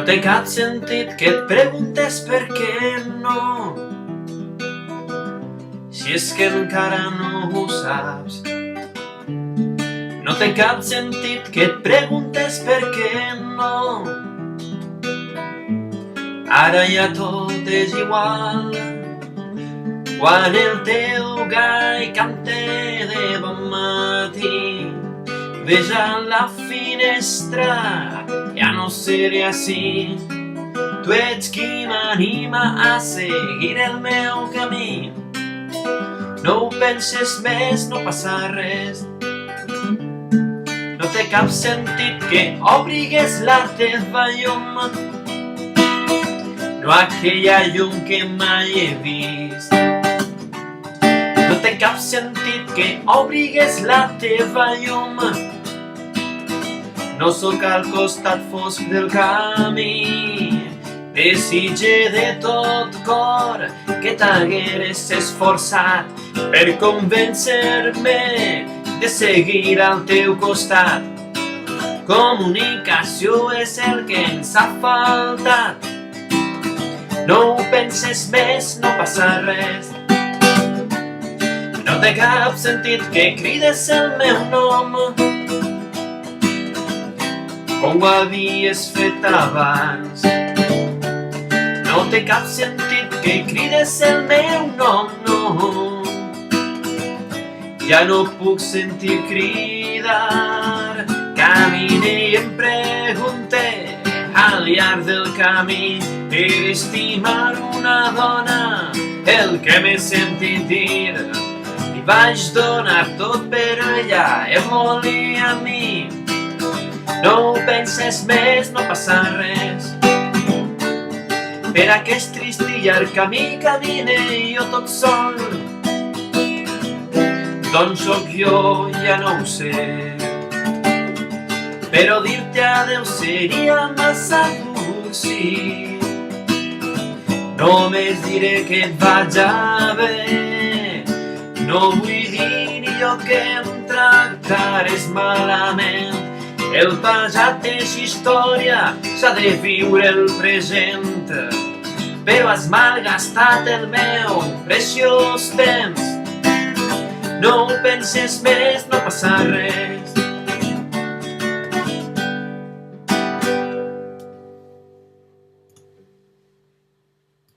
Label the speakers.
Speaker 1: No té cap sentit que et preguntes per què no, si és que encara no ho saps. No té cap sentit que et preguntes per què no, ara ja tot és igual. Quan el teu gall canta de bon matí, ves a la finestra, ja no seré així. Tu ets qui m'anima a seguir el meu camí. No ho penses més, no passa res. No té cap sentit que obrigues la teva llum, no aquella llum que mai he vist. No té cap sentit que obrigues la teva llum, no sóc al costat fosc del camí. Desitge de tot cor que t'hagueres esforçat per convèncer-me de seguir al teu costat. Comunicació és el que ens ha faltat. No ho penses més, no passa res. No té cap sentit que crides el meu nom, com ho havies fet abans. No té cap sentit que crides el meu nom, no. Ja no puc sentir cridar. Camine i em pregunte al llarg del camí per estimar una dona, el que m'he sentit dir. Li vaig donar tot per ella, em volia a mi. No ho penses més, no passa res. Per aquest trist i llarg camí camine jo tot sol. D'on sóc jo ja no ho sé, però dir-te adeu seria massa dur, sí. Només diré que et vaja bé, no vull dir ni jo que em tractares malament. El passat és història, s'ha de viure el present, però has malgastat el meu preciós temps. No ho penses més, no passa res.